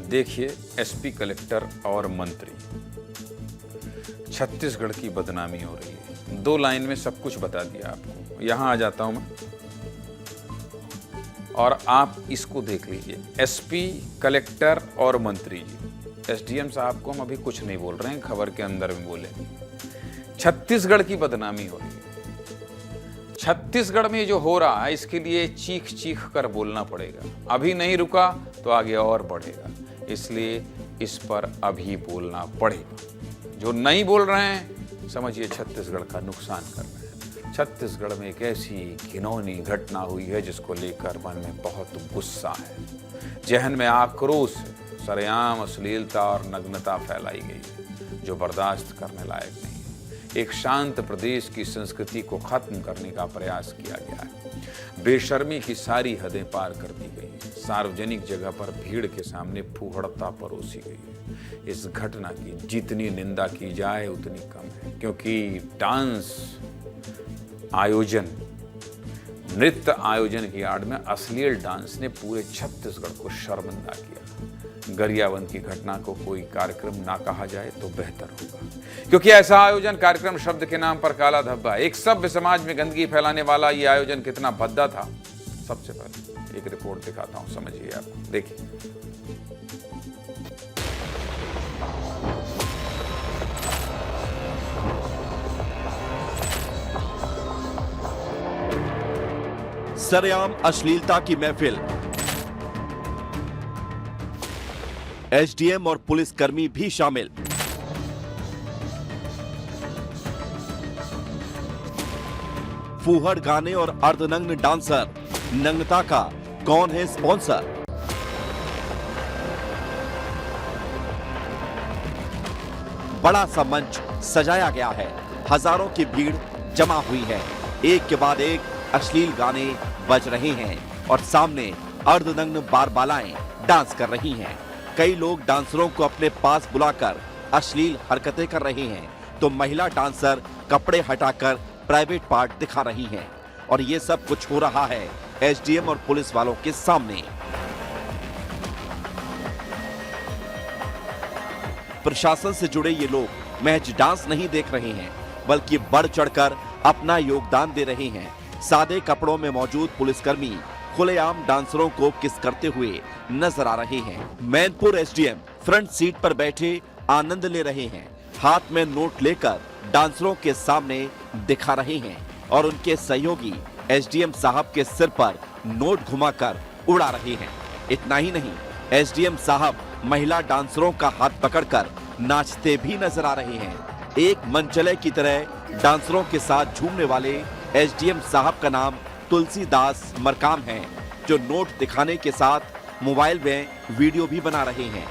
देखिए, SP, collector और मंत्री, छत्तीसगढ़ की बदनामी हो रही है। 2 लाइन में सब कुछ बता दिया आपको। यहां आ जाता हूं मैं और आप इसको देख लीजिए। एसपी, कलेक्टर और मंत्री जी, एसडीएम साहब को हम अभी कुछ नहीं बोल रहे हैं, खबर के अंदर में बोले। छत्तीसगढ़ की बदनामी हो रही है। छत्तीसगढ़ में जो हो रहा है, इसके लिए चीख चीख कर बोलना पड़ेगा। अभी नहीं रुका तो आगे और बढ़ेगा, इसलिए इस पर अभी बोलना पड़ेगा। जो नहीं बोल रहे हैं, समझिए छत्तीसगढ़ का नुकसान कर रहे हैं। छत्तीसगढ़ में एक ऐसी घिनौनी घटना हुई है जिसको लेकर मन में बहुत गुस्सा है, जहन में आक्रोश, सरेआम अश्लीलता और नग्नता फैलाई गई है जो बर्दाश्त करने लायक नहीं है। एक शांत प्रदेश की संस्कृति को खत्म करने का प्रयास किया गया है। बेशर्मी की सारी हदें पार कर दी गई है। सार्वजनिक जगह पर भीड़ के सामने फूहड़ता परोसी गई है। इस घटना की जितनी निंदा की जाए उतनी कम है, क्योंकि डांस आयोजन, नृत्य आयोजन की आड़ में अश्लील डांस ने पूरे छत्तीसगढ़ को शर्मिंदा किया। गरियाबंद की घटना को कोई कार्यक्रम ना कहा जाए तो बेहतर होगा, क्योंकि ऐसा आयोजन कार्यक्रम शब्द के नाम पर काला धब्बा। एक सभ्य समाज में गंदगी फैलाने वाला ये आयोजन कितना भद्दा था, सबसे पहले एक रिपोर्ट दिखाता हूं, समझिए आप। देखिए, सरेआम अश्लीलता की महफिल। एसडीएम और पुलिसकर्मी भी शामिल। फूहड़ गाने और अर्धनग्न डांसर। नग्नता का कौन है स्पॉन्सर? बड़ा सा मंच सजाया गया है। हजारों की भीड़ जमा हुई है। एक के बाद एक अश्लील गाने बज रहे हैं और सामने अर्धनग्न बारबालाएं डांस कर रही हैं। कई लोग डांसरों को अपने पास बुलाकर अश्लील हरकतें कर रहे हैं, तो महिला डांसर कपड़े हटाकर प्राइवेट पार्ट दिखा रही हैं। और ये सब कुछ हो रहा है एसडीएम और पुलिस वालों के सामने। प्रशासन से जुड़े ये लोग महज डांस नहीं देख रहे हैं, बल्कि बढ़ चढ़कर अपना योगदान दे रहे हैं। सादे कपड़ों में मौजूद पुलिसकर्मी खुलेआम डांसरों को किस करते हुए नजर आ रहे हैं। मैनपुर एसडीएम फ्रंट सीट पर बैठे आनंद ले रहे हैं। हाथ में नोट लेकर डांसरों के सामने दिखा रहे हैं और उनके सहयोगी एसडीएम साहब के सिर पर नोट घुमाकर उड़ा रहे हैं। इतना ही नहीं, एसडीएम साहब महिला डांसरों का हाथ पकड़कर नाचते भी नजर आ रहे हैं। एक मंचले की तरह डांसरों के साथ झूमने वाले एसडीएम साहब का नाम तुलसीदास मरकाम है, जो नोट दिखाने के साथ मोबाइल में वीडियो भी बना रहे हैं।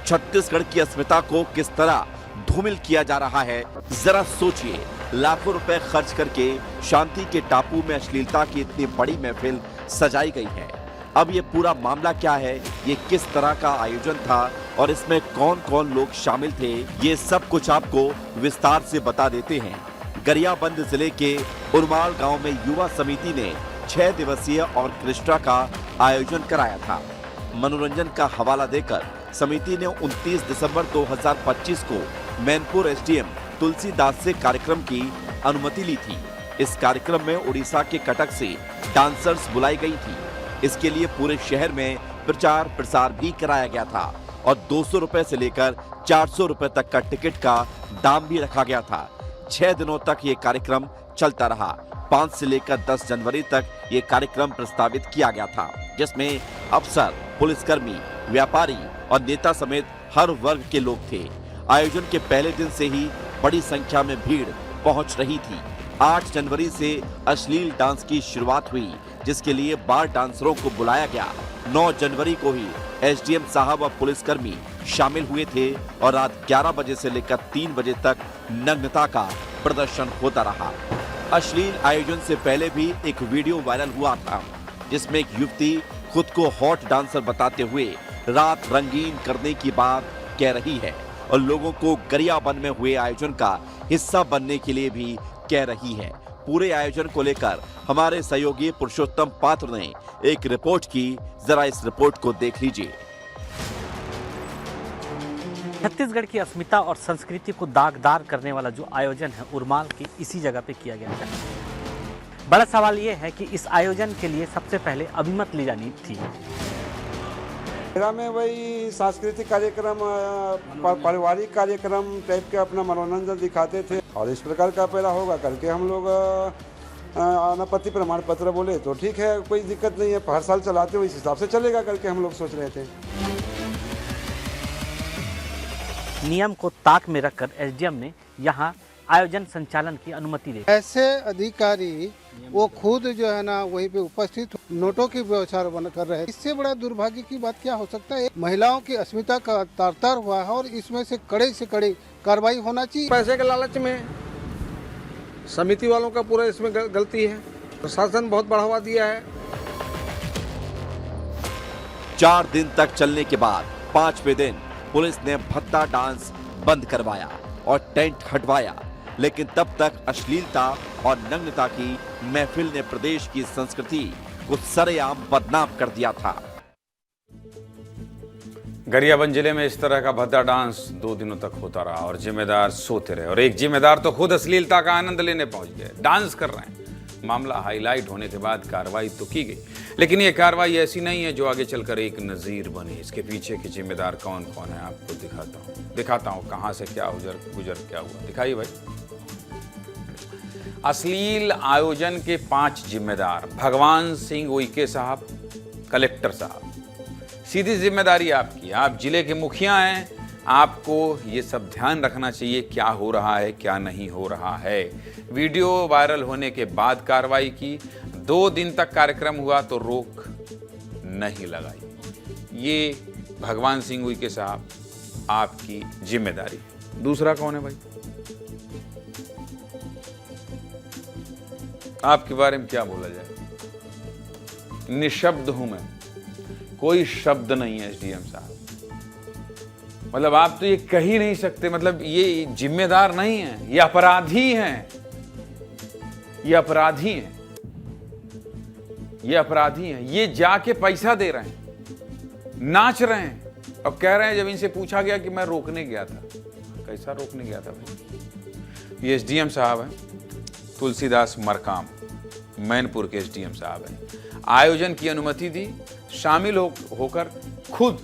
छत्तीसगढ़ की अस्मिता को किस तरह धूमिल किया जा रहा है, जरा सोचिए। लाखों रुपए खर्च करके शांति के टापू में अश्लीलता की इतनी बड़ी महफिल सजाई गई है। अब ये पूरा मामला क्या है, ये किस तरह का आयोजन था और इसमें कौन कौन लोग शामिल थे, ये सब कुछ आपको विस्तार से बता देते हैं। गरियाबंद जिले के उरमाल गांव में युवा समिति ने 6 दिवसीय ऑर्केस्ट्रा का आयोजन कराया था। मनोरंजन का हवाला देकर समिति ने 29 दिसंबर 2025 को मैनपुर एसडीएम तुलसीदास से कार्यक्रम की अनुमति ली थी। इस कार्यक्रम में उड़ीसा के कटक से डांसर्स बुलाई गई थी। इसके लिए पूरे शहर में प्रचार प्रसार भी कराया गया था और 200 रुपए से लेकर 400 रुपए तक का टिकट का दाम भी रखा गया था। 6 दिनों तक ये कार्यक्रम चलता रहा। 5 से लेकर 10 जनवरी तक ये कार्यक्रम प्रस्तावित किया गया था, जिसमें अफसर, पुलिसकर्मी, व्यापारी और नेता समेत हर वर्ग के लोग थे। आयोजन के पहले दिन से ही बड़ी संख्या में भीड़ पहुंच रही थी। 8 जनवरी से अश्लील डांस की शुरुआत हुई, जिसके लिए बार डांसरों को बुलाया गया। 9 जनवरी को ही एसडीएम साहब और पुलिसकर्मी शामिल हुए थे और रात 11 बजे से लेकर 3 बजे तक नग्नता का प्रदर्शन होता रहा। अश्लील आयोजन से पहले भी एक वीडियो वायरल हुआ था, जिसमें एक युवती खुद को हॉट डांसर बताते हुए रात रंगीन करने की बात कह रही है और लोगों को गरियाबंद में हुए आयोजन का हिस्सा बनने के लिए भी कह रही है। पूरे आयोजन को लेकर हमारे सहयोगी पुरुषोत्तम पात्र ने एक रिपोर्ट की, जरा इस रिपोर्ट को देख लीजिए। छत्तीसगढ़ की अस्मिता और संस्कृति को दागदार करने वाला जो आयोजन है उरमाल की इसी जगह पे किया गया है। बड़ा सवाल ये है कि इस आयोजन के लिए सबसे पहले अभिमत ली जानी थी। मेरा में वही सांस्कृतिक कार्यक्रम, पारिवारिक कार्यक्रम टाइप के अपना मनोरंजन दिखाते थे और इस प्रकार का पहला होगा करके हम लोग अनापत्ति प्रमाण पत्र बोले तो ठीक है, कोई दिक्कत नहीं है, हर साल चलाते हुए इस हिसाब से चलेगा करके हम लोग सोच रहे थे। नियम को ताक में रखकर एसडीएम ने यहाँ आयोजन संचालन की अनुमति दी। ऐसे अधिकारी वो खुद जो है ना वहीं पे उपस्थित नोटों की व्यवस्था कर रहे हैं। इससे बड़ा दुर्भाग्य की बात क्या हो सकता है। महिलाओं की अस्मिता का तार हुआ है और इसमें से कड़ी कार्रवाई होना चाहिए। पैसे के लालच में समिति वालों का पूरा इसमें गलती है। प्रशासन बहुत बढ़ावा दिया है। 4 दिन तक चलने के बाद 5वें दिन पुलिस ने भद्दा डांस बंद करवाया और टेंट हटवाया, लेकिन तब तक अश्लीलता और नग्नता की महफिल ने प्रदेश की संस्कृति को सरेआम बदनाम कर दिया था। गरियाबंद जिले में इस तरह का भद्दा डांस 2 दिनों तक होता रहा और जिम्मेदार सोते रहे और एक जिम्मेदार तो खुद अश्लीलता का आनंद लेने पहुंच गए, डांस कर रहे हैं। मामला हाईलाइट होने के बाद कार्रवाई तो की गई, लेकिन ये कार्रवाई ऐसी नहीं है जो आगे चलकर एक नजीर बने। इसके पीछे के जिम्मेदार कौन कौन है आपको दिखाता हूं कहां से क्या गुजर क्या हुआ। दिखाइए भाई। अश्लील आयोजन के 5 जिम्मेदार: भगवान सिंह उइके साहब, कलेक्टर साहब। सीधी जिम्मेदारी आपकी, आप जिले के मुखिया हैं, आपको ये सब ध्यान रखना चाहिए क्या हो रहा है क्या नहीं हो रहा है। वीडियो वायरल होने के बाद कार्रवाई की। 2 दिन तक कार्यक्रम हुआ तो रोक नहीं लगाई। ये भगवान सिंह उइके साहब आपकी जिम्मेदारी। दूसरा कौन है भाई? आपके बारे में क्या बोला जाए? निशब्द हूं मैं, कोई शब्द नहीं है एसडीएम साहब। मतलब आप तो ये कह ही नहीं सकते, मतलब ये जिम्मेदार नहीं है, ये अपराधी हैं। ये अपराधी हैं, ये अपराधी हैं। ये जाके पैसा दे रहे हैं, नाच रहे हैं और कह रहे हैं जब इनसे पूछा गया कि मैं रोकने गया था। कैसा रोकने गया था भाई? ये एसडीएम साहब हैं, तुलसीदास मरकाम, मैनपुर के एसडीएम साहब हैं। आयोजन की अनुमति दी, शामिल होकर खुद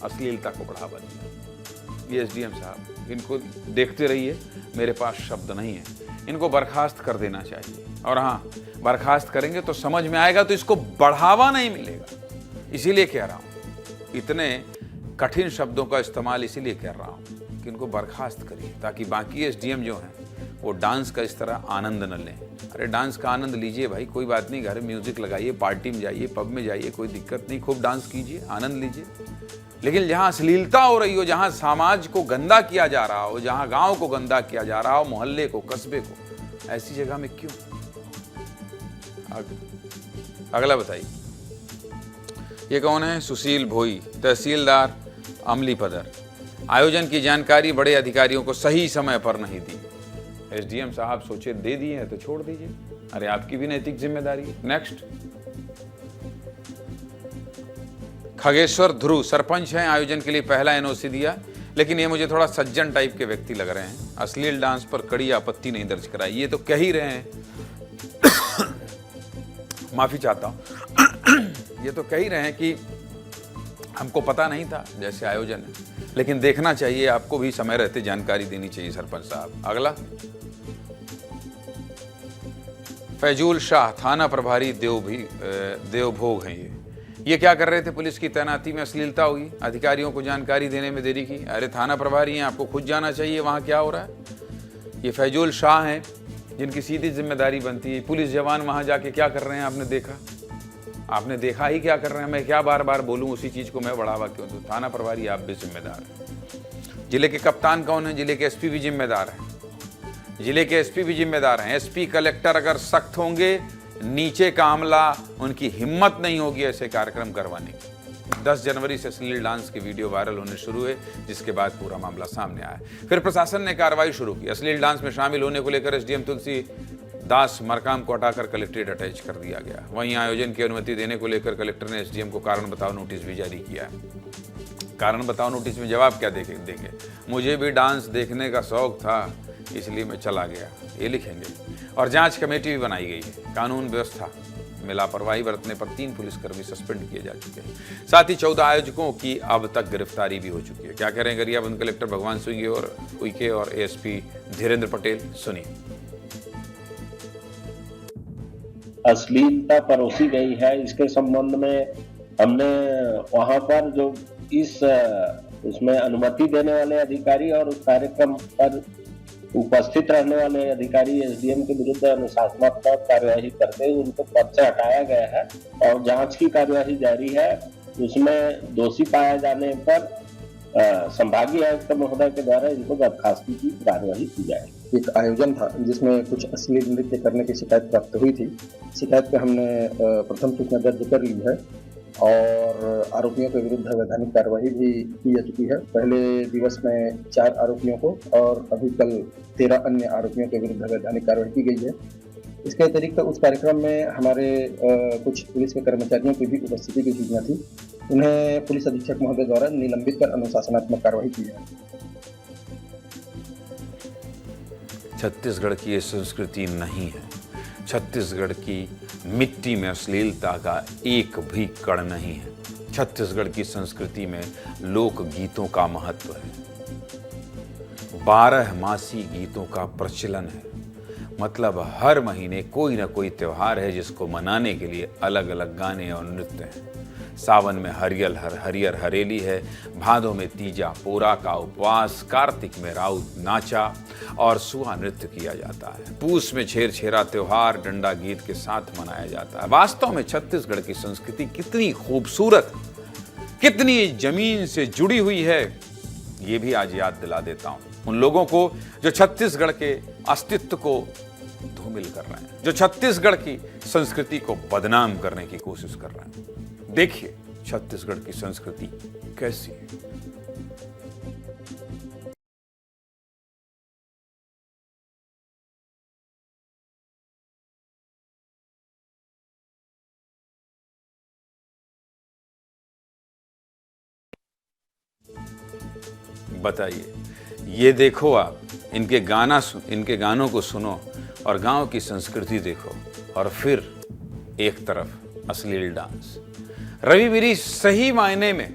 अश्लीलता को बढ़ावा दिया। ये एसडीएम साहब, इनको देखते रहिए, मेरे पास शब्द नहीं है। इनको बर्खास्त कर देना चाहिए और हाँ, बर्खास्त करेंगे तो समझ में आएगा, तो इसको बढ़ावा नहीं मिलेगा। इसीलिए कह रहा हूँ, इतने कठिन शब्दों का इस्तेमाल इसीलिए कर रहा हूँ कि इनको बर्खास्त करिए, ताकि बाकी एसडीएम जो हैं वो डांस का इस तरह आनंद न लें। अरे डांस का आनंद लीजिए भाई, कोई बात नहीं, घर में म्यूजिक लगाइए, पार्टी में जाइए, पब में जाइए, कोई दिक्कत नहीं, खूब डांस कीजिए, आनंद लीजिए। लेकिन जहां अश्लीलता हो रही हो, जहां समाज को गंदा किया जा रहा हो, जहां गांव को गंदा किया जा रहा हो, मोहल्ले को, कस्बे को, ऐसी जगह में क्यों? अगला बताइए। ये कौन है? सुशील भोई, तहसीलदार अमलीपदर। आयोजन की जानकारी बड़े अधिकारियों को सही समय पर नहीं दी। एसडीएम साहब सोचे दे दिए हैं तो छोड़ दीजिए। अरे आपकी भी नैतिक जिम्मेदारी है। नेक्स्ट, खगेश्वर ध्रुव सरपंच हैं, आयोजन के लिए पहला एनओसी दिया, लेकिन ये मुझे थोड़ा सज्जन टाइप के व्यक्ति लग रहे हैं। अश्लील डांस पर कड़ी आपत्ति नहीं दर्ज कराई। ये तो कह ही रहे हैं माफी चाहता हूं ये तो कह ही रहे हैं कि हमको पता नहीं था जैसे आयोजन है, लेकिन देखना चाहिए, आपको भी समय रहते जानकारी देनी चाहिए सरपंच साहब। अगला, फैजूल शाह, थाना प्रभारी देवभोग हैं। ये क्या कर रहे थे? पुलिस की तैनाती में अश्लीलता हुई, अधिकारियों को जानकारी देने में देरी की। अरे थाना प्रभारी हैं, आपको खुद जाना चाहिए वहां क्या हो रहा है। ये फैजूल शाह हैं, जिनकी सीधी जिम्मेदारी बनती है। पुलिस जवान वहां जाके क्या कर रहे हैं आपने देखा? आपने देखा ही क्या कर रहे हैं। मैं क्या बार बार बोलूं उसी चीज को, मैं बढ़ावा क्यों दूं? थाना प्रभारी आप भी जिम्मेदार हैं। जिले के कप्तान कौन है? जिले के एसपी भी जिम्मेदार हैं। जिले के एसपी भी जिम्मेदार हैं। एसपी कलेक्टर अगर सख्त होंगे, नीचे का अमला, उनकी हिम्मत नहीं होगी ऐसे कार्यक्रम करवाने की। 10 जनवरी से अश्लील डांस की वीडियो वायरल होने शुरू हुए, जिसके बाद पूरा मामला सामने आया। फिर प्रशासन ने कार्रवाई शुरू की। अश्लील डांस में शामिल होने को लेकर एसडीएम तुलसीदास मरकाम को हटाकर कलेक्ट्रेट अटैच कर दिया गया। वहीं आयोजन की अनुमति देने को लेकर कलेक्टर ने एसडीएम को कारण बताओ नोटिस भी जारी किया है। कारण बताओ नोटिस में जवाब क्या देंगे? मुझे भी डांस देखने का शौक था इसलिए मैं चला गया, ये लिखेंगे। और जांच कमेटी भी बनाई गई है। कानून व्यवस्था में लापरवाही बरतने पर 3 पुलिसकर्मी सस्पेंड किए जा चुके हैं। साथ ही 14 आयोजकों की अब तक गिरफ्तारी भी हो चुकी है। क्या कह रहे हैं गरियाबंद कलेक्टर भगवान उइके और एएसपी धीरेन्द्र पटेल, सुनिए। अश्लीलता परोसी गई है, इसके संबंध में हमने वहां पर जो उसमें अनुमति देने वाले अधिकारी और उस कार्यक्रम पर उपस्थित रहने वाले अधिकारी एसडीएम के विरुद्ध अनुशासनात्मक कार्यवाही करते हुए उनको पद से हटाया गया है और जांच की कार्यवाही जारी है। उसमें दोषी पाए जाने पर संभागीय आयुक्त महोदय के द्वारा इनको बर्खास्तगी की कार्यवाही की जाएगी। एक आयोजन था जिसमें कुछ अश्लील नृत्य करने की शिकायत प्राप्त हुई थी। शिकायत पे हमने प्रथम सूचना दर्ज कर ली है और आरोपियों के विरुद्ध वैधानिक कार्रवाई भी की जा चुकी है। पहले दिवस में 4 आरोपियों को और अभी कल 13 अन्य आरोपियों के विरुद्ध वैधानिक कार्रवाई की गई है। इसके अतिरिक्त उस कार्यक्रम में हमारे कुछ पुलिस के कर्मचारियों की भी उपस्थिति की सूचना थी। उन्हें पुलिस अधीक्षक महोदय द्वारा निलंबित कर अनुशासनात्मक कार्रवाई की है। छत्तीसगढ़ की ये संस्कृति नहीं है। छत्तीसगढ़ की मिट्टी में अश्लीलता का एक भी कण नहीं है। छत्तीसगढ़ की संस्कृति में लोक गीतों का महत्व है। 12 मासी गीतों का प्रचलन है। मतलब हर महीने कोई ना कोई त्योहार है जिसको मनाने के लिए अलग अलग गाने और नृत्य हैं। सावन में हरियर हरेली है, भादों में तीजा पोरा का उपवास, कार्तिक में राउत नाचा और सुहा नृत्य किया जाता है। पूस में छेरछेरा त्योहार डंडा गीत के साथ मनाया जाता है। वास्तव में छत्तीसगढ़ की संस्कृति कितनी खूबसूरत, कितनी जमीन से जुड़ी हुई है, ये भी आज याद दिला देता हूं उन लोगों को जो छत्तीसगढ़ के अस्तित्व को धूमिल कर रहे हैं, जो छत्तीसगढ़ की संस्कृति को बदनाम करने की कोशिश कर रहे हैं। देखिए छत्तीसगढ़ की संस्कृति कैसी है। बताइए, ये देखो आप, इनके गानों को सुनो और गांव की संस्कृति देखो, और फिर एक तरफ अश्लील डांस। रवि वीरी, सही मायने में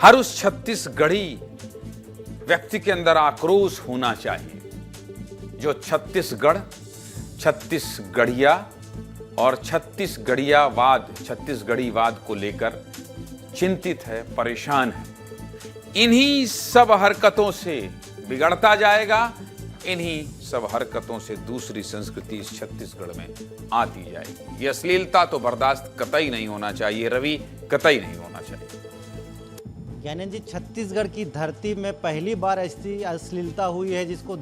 हर उस छत्तीसगढ़ी व्यक्ति के अंदर आक्रोश होना चाहिए जो छत्तीसगढ़, छत्तीसगढ़िया और छत्तीसगढ़ीवाद को लेकर चिंतित है, परेशान है। इन्हीं सब हरकतों से बिगड़ता जाएगा, इन्हीं सब हरकतों से दूसरी संस्कृति इस छत्तीसगढ़ में आती जाएगी। ये अश्लीलता तो बर्दाश्त कतई नहीं होना चाहिए रवि, कतई नहीं होना चाहिए। ज्ञानेंद्र जी, छत्तीसगढ़ की धरती में पहली बार ऐसी अश्लीलता हुई है जिसको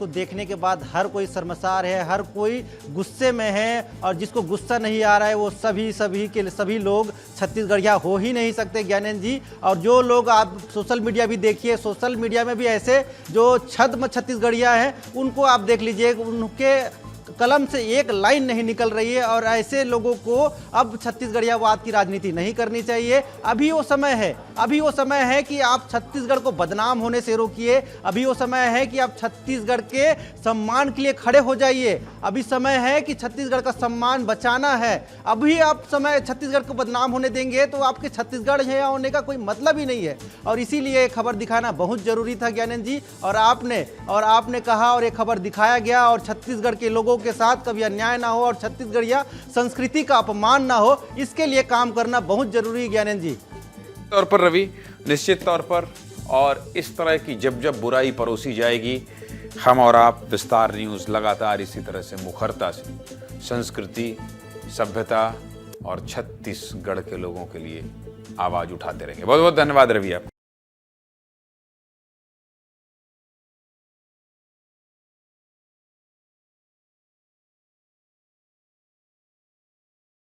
देखने के बाद हर कोई शर्मसार है, हर कोई गुस्से में है, और जिसको गुस्सा नहीं आ रहा है वो सभी लोग छत्तीसगढ़िया हो ही नहीं सकते ज्ञानेंद्र जी। और जो लोग आप सोशल मीडिया भी देखिए, सोशल मीडिया में भी ऐसे जो छद्म छत्तीसगढ़िया हैं उनको आप देख लीजिए, उनके कलम से एक लाइन नहीं निकल रही है। और ऐसे लोगों को अब छत्तीसगढ़ियावाद की राजनीति नहीं करनी चाहिए। अभी वो समय है कि आप छत्तीसगढ़ को बदनाम होने से रोकिए। अभी वो समय है कि आप छत्तीसगढ़ के सम्मान के लिए खड़े हो जाइए। अभी समय है कि छत्तीसगढ़ का सम्मान बचाना है। अभी आप छत्तीसगढ़ को बदनाम होने देंगे तो आपके छत्तीसगढ़ यहाँ होने का कोई मतलब ही नहीं है। और इसीलिए खबर दिखाना बहुत जरूरी था ज्ञानेंद्र जी, और आपने कहा और ये खबर दिखाया गया, और छत्तीसगढ़ के लोगों के साथ कभी अन्याय ना हो और छत्तीसगढ़िया संस्कृति का अपमान ना हो, इसके लिए काम करना बहुत जरूरी है ज्ञानेंद्र जी। तौर पर रवि, निश्चित तौर पर, और इस तरह की जब बुराई परोसी जाएगी, हम और आप विस्तार न्यूज़ लगातार इसी तरह से मुखरता से संस्कृति, सभ्यता और छत्तीसगढ़ के लोगों के लिए आवाज उठाते रहेंगे। बहुत बहुत धन्यवाद रवि आप।